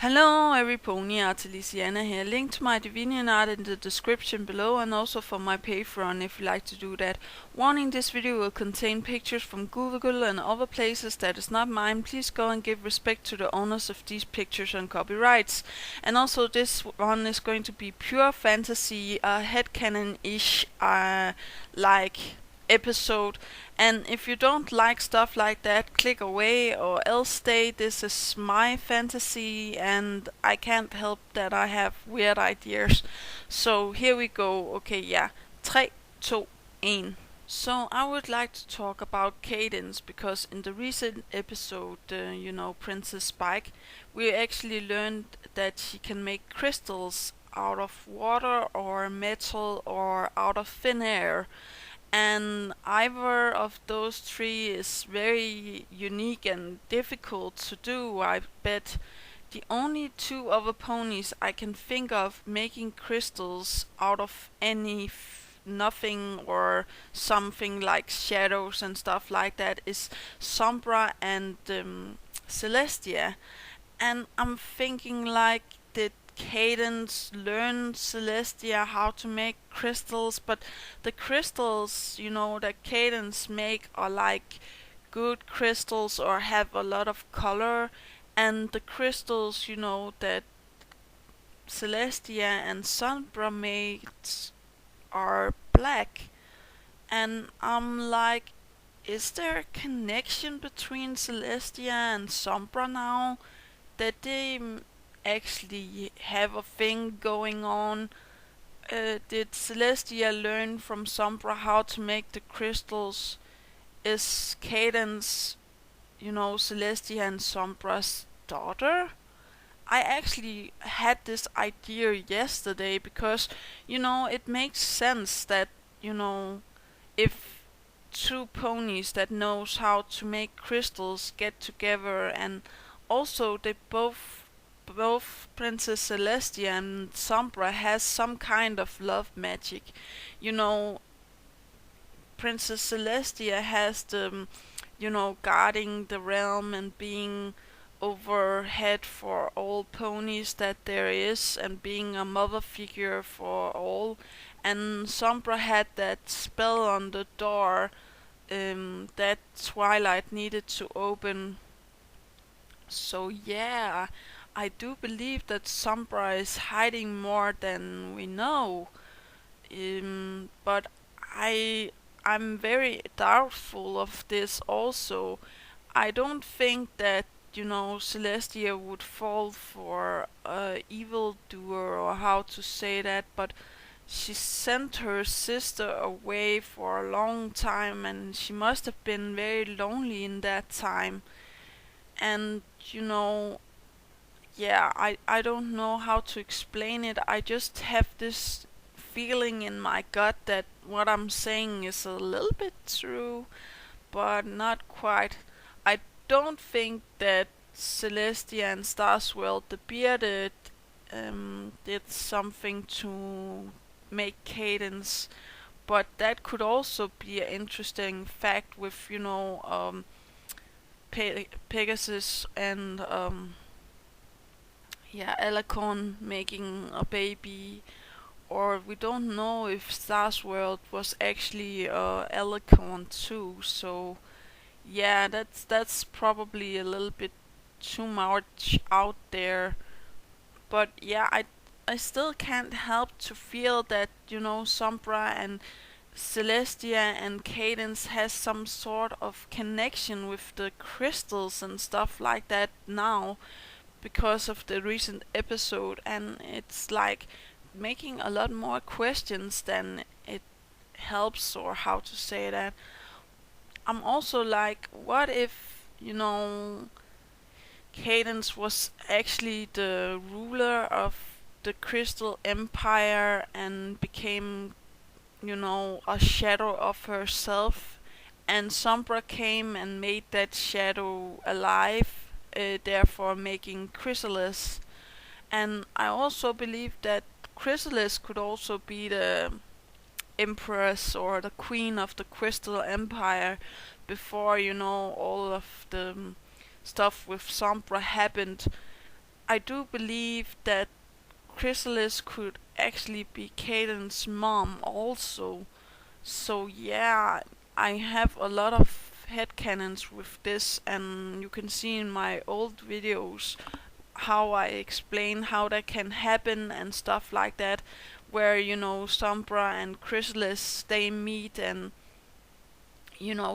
Hello every pony, Artelisiana here. Link to my DeviantArt in the description below and also for my Patreon if you like to do that. Warning, this video will contain pictures from Google and other places that is not mine. Please go and give respect to the owners of these pictures and copyrights. And also this one is going to be pure fantasy, headcanon-ish, like episode, and if you don't like stuff like that, click away or else stay. This is my fantasy and I can't help that I have weird ideas. So here we go. Okay, yeah. 3, 2, 1. So I would like to talk about Cadence because in the recent episode, Princess Spike, we actually learned that she can make crystals out of water or metal or out of thin air, and either of those three is very unique and difficult to do. I bet the only two other ponies I can think of making crystals out of nothing or something like shadows and stuff like that is Sombra and Celestia. And I'm thinking, like, did Cadence learn Celestia how to make crystals? But the crystals, that Cadence make are like good crystals or have a lot of color, and the crystals, that Celestia and Sombra made are black. And I'm like, is there a connection between Celestia and Sombra now? That they actually have a thing going on? Did Celestia learn from Sombra how to make the crystals? Is Cadence, Celestia and Sombra's daughter? I actually had this idea yesterday because, it makes sense that, if two ponies that knows how to make crystals get together, and also they both Princess Celestia and Sombra has some kind of love magic. You know, Princess Celestia has the, guarding the realm and being overhead for all ponies that there is and being a mother figure for all. And Sombra had that spell on the door that Twilight needed to open. So yeah, I do believe that Sombra is hiding more than we know. But I I'm very doubtful of this also. I don't think that, Celestia would fall for a evildoer, or how to say that, but she sent her sister away for a long time and she must have been very lonely in that time. And yeah, I don't know how to explain it. I just have this feeling in my gut that what I'm saying is a little bit true, but not quite. I don't think that Celestia and Star's World, the bearded, did something to make Cadence, but that could also be an interesting fact with, Pegasus and yeah, Alicorn making a baby, or we don't know if Star's World was actually Alicorn too. So yeah, that's probably a little bit too much out there. But yeah, I still can't help to feel that, Sombra and Celestia and Cadence has some sort of connection with the crystals and stuff like that now because of the recent episode, and it's like making a lot more questions than it helps, or how to say that. I'm also like, what if, Cadence was actually the ruler of the Crystal Empire and became, a shadow of herself, and Sombra came and made that shadow alive, therefore making Chrysalis. And I also believe that Chrysalis could also be the empress or the queen of the Crystal Empire before, all of the stuff with Sombra happened. I do believe that Chrysalis could actually be Caden's mom also. So yeah, I have a lot of headcanons with this, and you can see in my old videos how I explain how that can happen and stuff like that, where Sombra and Chrysalis they meet, and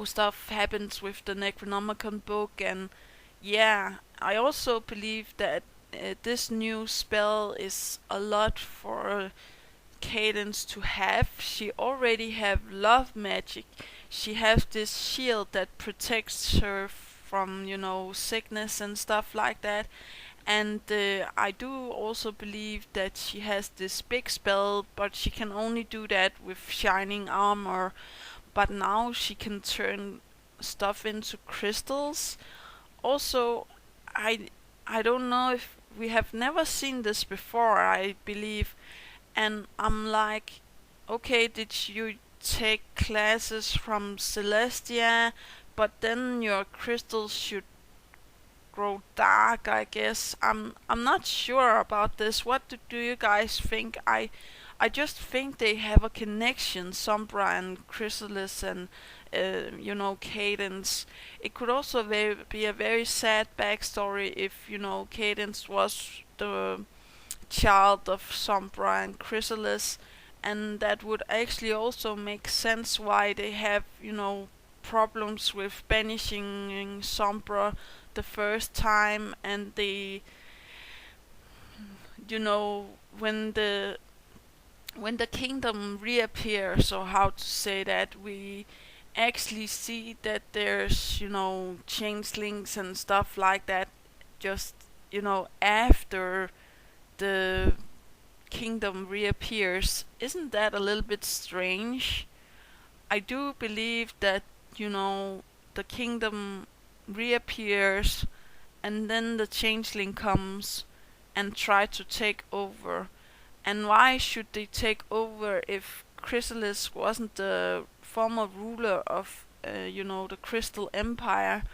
stuff happens with the Necronomicon book. And yeah, I also believe that this new spell is a lot for Cadence to have. She already have love magic. She has this shield that protects her from sickness and stuff like that. And I do also believe that she has this big spell, but she can only do that with shining armor. But now she can turn stuff into crystals. Also, I I don't know if we have never seen this before, I believe. And I'm like, okay, did you take classes from Celestia, but then your crystals should grow dark, I guess. I'm not sure about this. What do you guys think? I just think they have a connection, Sombra and Chrysalis and Cadence. It could also be a very sad backstory if Cadence was the child of Sombra and Chrysalis, and that would actually also make sense why they have problems with banishing Sombra the first time. And they when the kingdom reappears, or how to say that, we actually see that there's changelings and stuff like that, just after the kingdom reappears. Isn't that a little bit strange? I do believe that the kingdom reappears, and then the changeling comes and try to take over. And why should they take over if Chrysalis wasn't the former ruler of the Crystal Empire?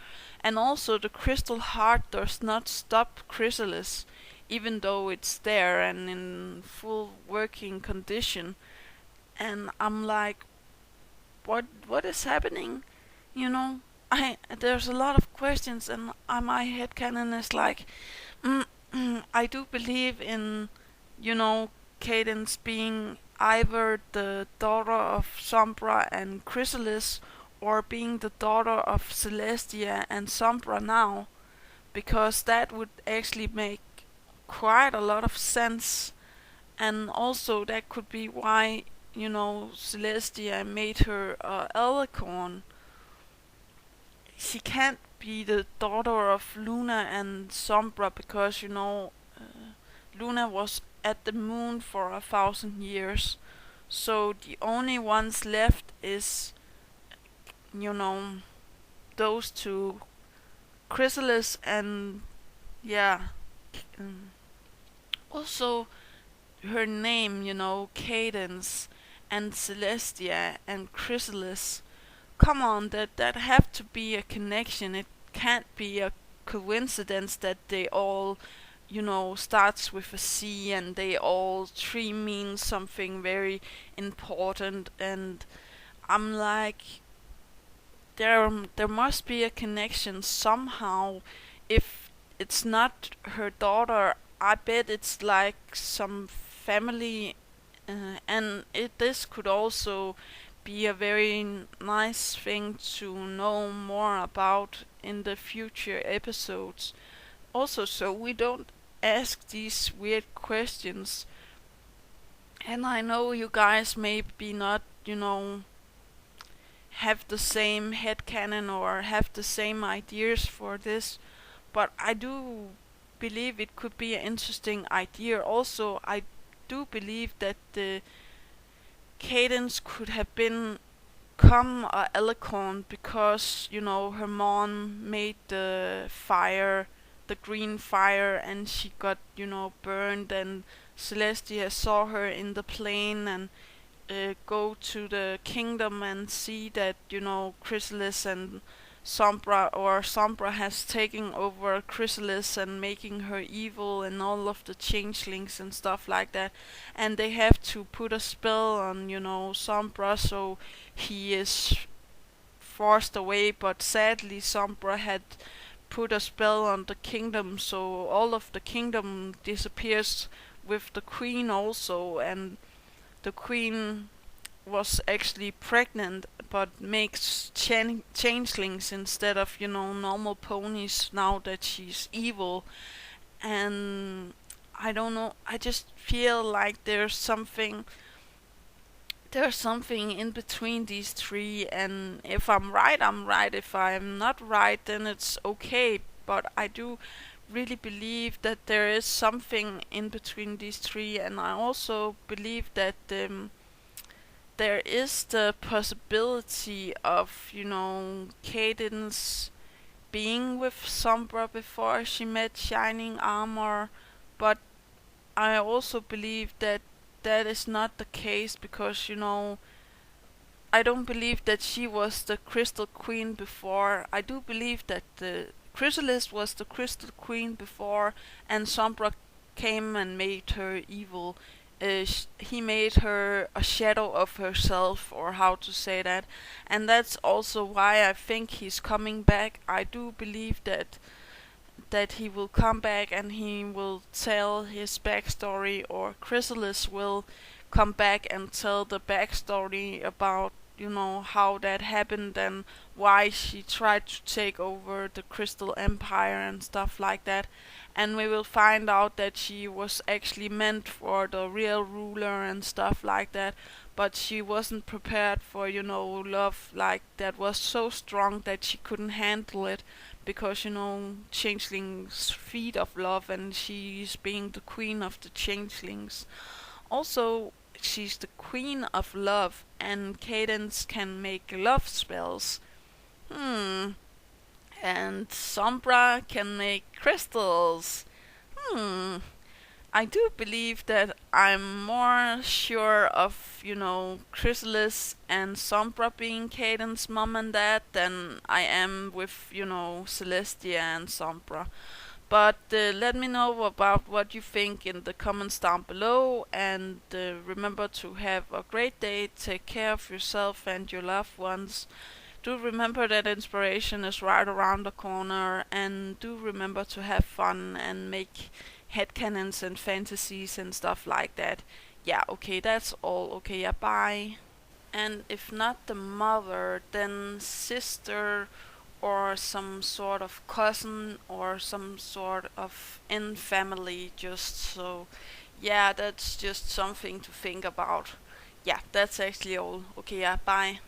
And also the Crystal Heart does not stop Chrysalis, even though it's there and in full working condition. And I'm like, what is happening? There's a lot of questions, and my headcanon is like, I do believe in Cadence being either the daughter of Sombra and Chrysalis, or being the daughter of Celestia and Sombra now, because that would actually make quite a lot of sense. And also that could be why Celestia made her Alicorn. She can't be the daughter of Luna and Sombra, because Luna was at the moon for 1,000 years. So the only ones left is those two, Chrysalis and yeah. Also her name, Cadence and Celestia and Chrysalis. Come on, that have to be a connection. It can't be a coincidence that they all starts with a C, and they all three mean something very important. And I'm like, there must be a connection somehow. If it's not her daughter, I bet it's like some family, and this could also be a very nice thing to know more about in the future episodes. Also, so we don't ask these weird questions. And I know you guys maybe not, have the same headcanon or have the same ideas for this, but I do believe it could be an interesting idea. Also, I do believe that the Cadence could have become a Alicorn because her mom made the fire, the green fire, and she got burned, and Celestia saw her in the plane and go to the kingdom and see that Chrysalis and Sombra has taken over Chrysalis and making her evil and all of the changelings and stuff like that. And they have to put a spell on, Sombra, so he is forced away. But sadly, Sombra had put a spell on the kingdom, so all of the kingdom disappears with the queen also, and the queen was actually pregnant but makes changelings instead of normal ponies now that she's evil. And I don't know, I just feel like there's something in between these three, and if I'm right, I'm right. If I'm not right, then it's okay. But I do really believe that there is something in between these three, and I also believe that there is the possibility of, Cadence being with Sombra before she met Shining Armor, but I also believe that that is not the case because, I don't believe that she was the Crystal Queen before. I do believe that the Chrysalis was the Crystal Queen before, and Sombra came and made her evil. He made her a shadow of herself, or how to say that, and that's also why I think he's coming back. I do believe that he will come back and he will tell his backstory, or Chrysalis will come back and tell the backstory about, how that happened and why she tried to take over the Crystal Empire and stuff like that. And we will find out that she was actually meant for the real ruler and stuff like that, but she wasn't prepared for, love like that was so strong that she couldn't handle it because, changelings feed of love, and she's being the queen of the changelings. Also, she's the queen of love, and Cadence can make love spells. Hmm. And Sombra can make crystals. Hmm. I do believe that I'm more sure of, Chrysalis and Sombra being Caden's mom and dad than I am with, Celestia and Sombra. But let me know about what you think in the comments down below, and remember to have a great day, take care of yourself and your loved ones. Do remember that inspiration is right around the corner, and do remember to have fun and make headcanons and fantasies and stuff like that. Yeah, okay, that's all. Okay, yeah, bye. And if not the mother, then sister or some sort of cousin or some sort of in family, just so. Yeah, that's just something to think about. Yeah, that's actually all. Okay, yeah, bye.